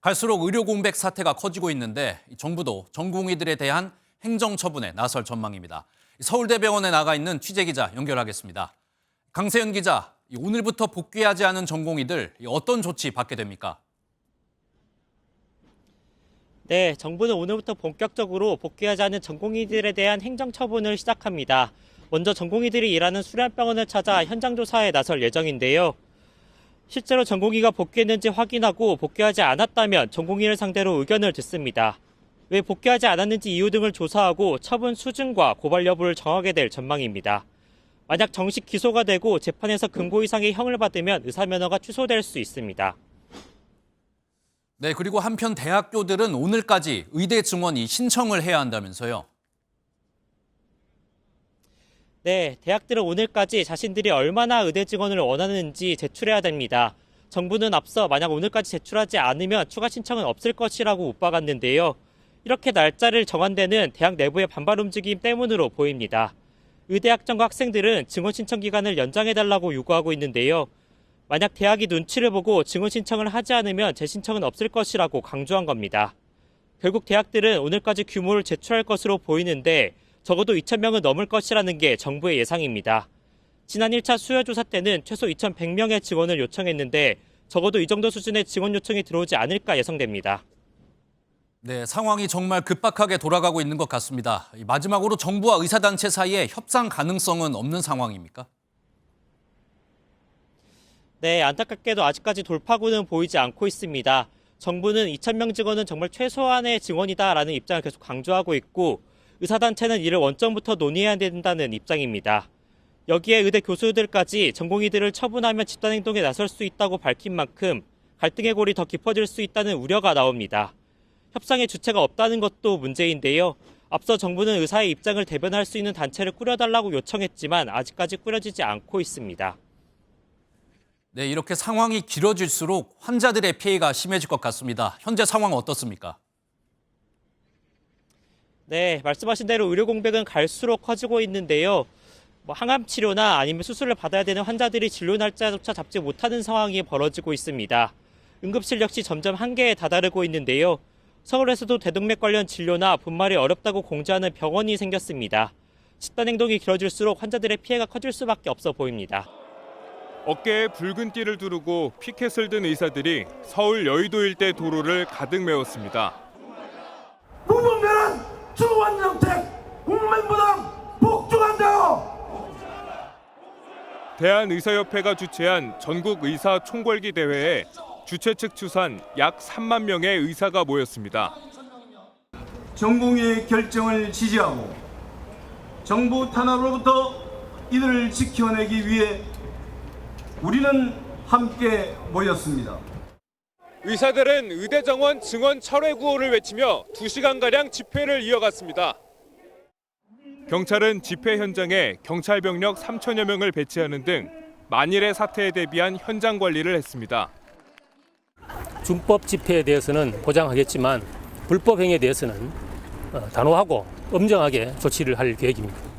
갈수록 의료 공백 사태가 커지고 있는데 정부도 전공의들에 대한 행정 처분에 나설 전망입니다. 서울대병원에 나가 있는 취재기자 연결하겠습니다. 강세현 기자, 오늘부터 복귀하지 않은 전공의들 어떤 조치 받게 됩니까? 네, 정부는 오늘부터 본격적으로 복귀하지 않은 전공의들에 대한 행정 처분을 시작합니다. 먼저 전공의들이 일하는 수련병원을 찾아 현장 조사에 나설 예정인데요. 실제로 전공의가 복귀했는지 확인하고 복귀하지 않았다면 전공의를 상대로 의견을 듣습니다. 왜 복귀하지 않았는지 이유 등을 조사하고 처분 수준과 고발 여부를 정하게 될 전망입니다. 만약 정식 기소가 되고 재판에서 금고 이상의 형을 받으면 의사면허가 취소될 수 있습니다. 네, 그리고 한편 대학교들은 오늘까지 의대 증원이 신청을 해야 한다면서요. 네, 대학들은 오늘까지 자신들이 얼마나 의대 증원을 원하는지 제출해야 됩니다. 정부는 앞서 만약 오늘까지 제출하지 않으면 추가 신청은 없을 것이라고 못 박았는데요. 이렇게 날짜를 정한 데는 대학 내부의 반발 움직임 때문으로 보입니다. 의대 학점과 학생들은 증원 신청 기간을 연장해달라고 요구하고 있는데요. 만약 대학이 눈치를 보고 증원 신청을 하지 않으면 재신청은 없을 것이라고 강조한 겁니다. 결국 대학들은 오늘까지 규모를 제출할 것으로 보이는데 적어도 2,000명은 넘을 것이라는 게 정부의 예상입니다. 지난 1차 수요조사 때는 최소 2,100명의 증원을 요청했는데 적어도 이 정도 수준의 증원 요청이 들어오지 않을까 예상됩니다. 네, 상황이 정말 급박하게 돌아가고 있는 것 같습니다. 마지막으로 정부와 의사단체 사이에 협상 가능성은 없는 상황입니까? 네, 안타깝게도 아직까지 돌파구는 보이지 않고 있습니다. 정부는 2,000명 증원은 정말 최소한의 증원이다라는 입장을 계속 강조하고 있고 의사단체는 이를 원점부터 논의해야 된다는 입장입니다. 여기에 의대 교수들까지 전공의들을 처분하면 집단행동에 나설 수 있다고 밝힌 만큼 갈등의 골이 더 깊어질 수 있다는 우려가 나옵니다. 협상의 주체가 없다는 것도 문제인데요. 앞서 정부는 의사의 입장을 대변할 수 있는 단체를 꾸려달라고 요청했지만 아직까지 꾸려지지 않고 있습니다. 네, 이렇게 상황이 길어질수록 환자들의 피해가 심해질 것 같습니다. 현재 상황은 어떻습니까? 네, 말씀하신 대로 의료 공백은 갈수록 커지고 있는데요. 항암 치료나 아니면 수술을 받아야 되는 환자들이 진료 날짜조차 잡지 못하는 상황이 벌어지고 있습니다. 응급실 역시 점점 한계에 다다르고 있는데요. 서울에서도 대동맥 관련 진료나 분말이 어렵다고 공지하는 병원이 생겼습니다. 집단 행동이 길어질수록 환자들의 피해가 커질 수밖에 없어 보입니다. 어깨에 붉은 띠를 두르고 피켓을 든 의사들이 서울 여의도 일대 도로를 가득 메웠습니다. 무분별한 중환정책 국민부담 복종한다. 대한의사협회가 주최한 전국 의사 총궐기 대회에 주최 측 추산 약 3만 명의 의사가 모였습니다. 전공의의 결정을 지지하고 정부 탄압으로부터 이들을 지켜내기 위해 우리는 함께 모였습니다. 의사들은 의대 정원 증원 철회 구호를 외치며 2시간가량 집회를 이어갔습니다. 경찰은 집회 현장에 경찰 병력 3천여 명을 배치하는 등 만일의 사태에 대비한 현장 관리를 했습니다. 준법 집회에 대해서는 보장하겠지만 불법 행위에 대해서는 단호하고 엄정하게 조치를 할 계획입니다.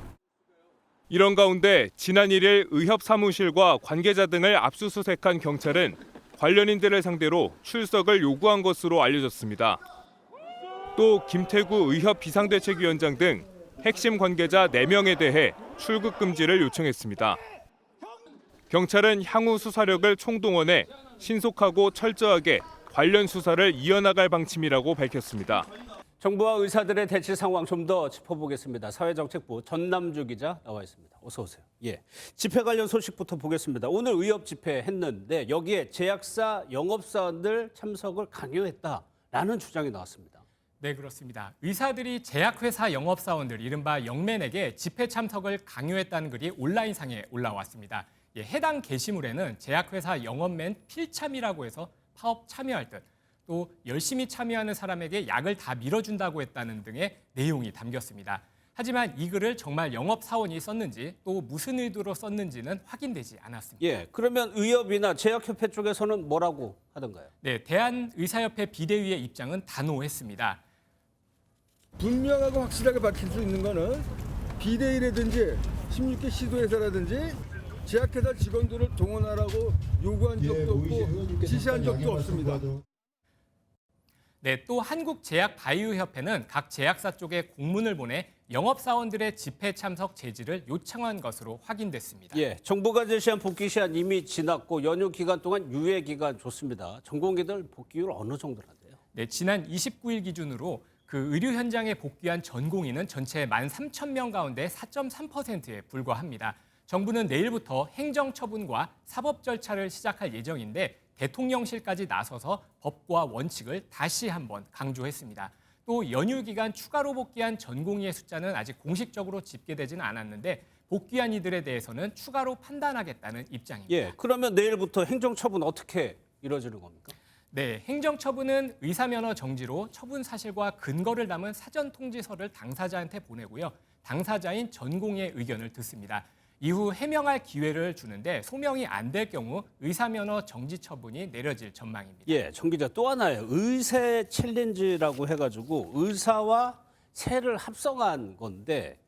이런 가운데 지난 1일 의협 사무실과 관계자 등을 압수수색한 경찰은 관련인들을 상대로 출석을 요구한 것으로 알려졌습니다. 또 김태구 의협 비상대책위원장 등 핵심 관계자 4명에 대해 출국 금지를 요청했습니다. 경찰은 향후 수사력을 총동원해 신속하고 철저하게 관련 수사를 이어나갈 방침이라고 밝혔습니다. 정부와 의사들의 대치 상황 좀 더 짚어보겠습니다. 사회정책부 전남주 기자 나와 있습니다. 어서 오세요. 예, 집회 관련 소식부터 보겠습니다. 오늘 의협 집회 했는데 여기에 제약사 영업사원들 참석을 강요했다라는 주장이 나왔습니다. 네, 그렇습니다. 의사들이 제약회사 영업사원들 이른바 영맨에게 집회 참석을 강요했다는 글이 온라인상에 올라왔습니다. 예, 해당 게시물에는 제약회사 영업맨 필참이라고 해서 파업 참여할 듯 또 열심히 참여하는 사람에게 약을 다 밀어준다고 했다는 등의 내용이 담겼습니다. 하지만 이 글을 정말 영업사원이 썼는지 또 무슨 의도로 썼는지는 확인되지 않았습니다. 예, 그러면 의협이나 제약협회 쪽에서는 뭐라고 하던가요? 네, 대한의사협회 비대위의 입장은 단호했습니다. 분명하고 확실하게 밝힐 수 있는 거는 비대위라든지 16개 시도회사라든지 제약회사 직원들을 동원하라고 요구한 적도 없고 지시한 적도 없습니다. 네, 또 한국제약바이오협회는 각 제약사 쪽에 공문을 보내 영업사원들의 집회 참석 제지를 요청한 것으로 확인됐습니다. 예, 정부가 제시한 복귀 시한 이미 지났고 연휴 기간 동안 유예 기간 좋습니다. 전공의들 복귀율 어느 정도라는데요? 네, 지난 29일 기준으로 그 의료 현장에 복귀한 전공의는 전체 13,000명 가운데 4.3%에 불과합니다. 정부는 내일부터 행정처분과 사법 절차를 시작할 예정인데 대통령실까지 나서서 법과 원칙을 다시 한번 강조했습니다. 또 연휴 기간 추가로 복귀한 전공의의 숫자는 아직 공식적으로 집계되지는 않았는데 복귀한 이들에 대해서는 추가로 판단하겠다는 입장입니다. 예, 그러면 내일부터 행정처분 어떻게 이루어지는 겁니까? 네, 행정처분은 의사면허 정지로 처분 사실과 근거를 담은 사전 통지서를 당사자한테 보내고요. 당사자인 전공의의 의견을 듣습니다. 이후 해명할 기회를 주는데 소명이 안 될 경우 의사면허 정지 처분이 내려질 전망입니다. 예, 정 기자 또 하나요. 의세 챌린지라고 해가지고 의사와 새를 합성한 건데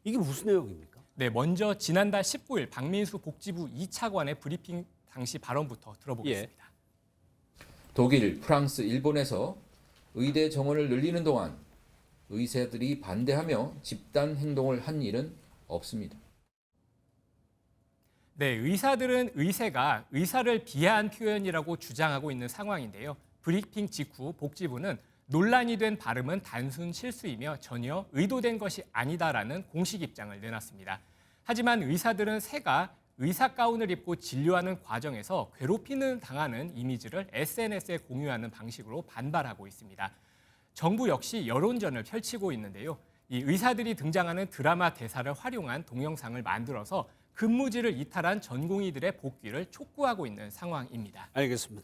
이게 무슨 내용입니까? 네, 먼저 지난달 19일 박민수 복지부 2차관의 브리핑 당시 발언부터 들어보겠습니다. 독일, 프랑스, 일본에서 의대 정원을 늘리는 동안 의사들이 반대하며 집단 행동을 한 일은 없습니다. 네, 의사들은 의세가 의사를 비하한 표현이라고 주장하고 있는 상황인데요. 브리핑 직후 복지부는 논란이 된 발음은 단순 실수이며 전혀 의도된 것이 아니다라는 공식 입장을 내놨습니다. 하지만 의사들은 새가 의사 가운을 입고 진료하는 과정에서 괴롭히는 당하는 이미지를 SNS에 공유하는 방식으로 반발하고 있습니다. 정부 역시 여론전을 펼치고 있는데요. 이 의사들이 등장하는 드라마 대사를 활용한 동영상을 만들어서 근무지를 이탈한 전공의들의 복귀를 촉구하고 있는 상황입니다. 알겠습니다.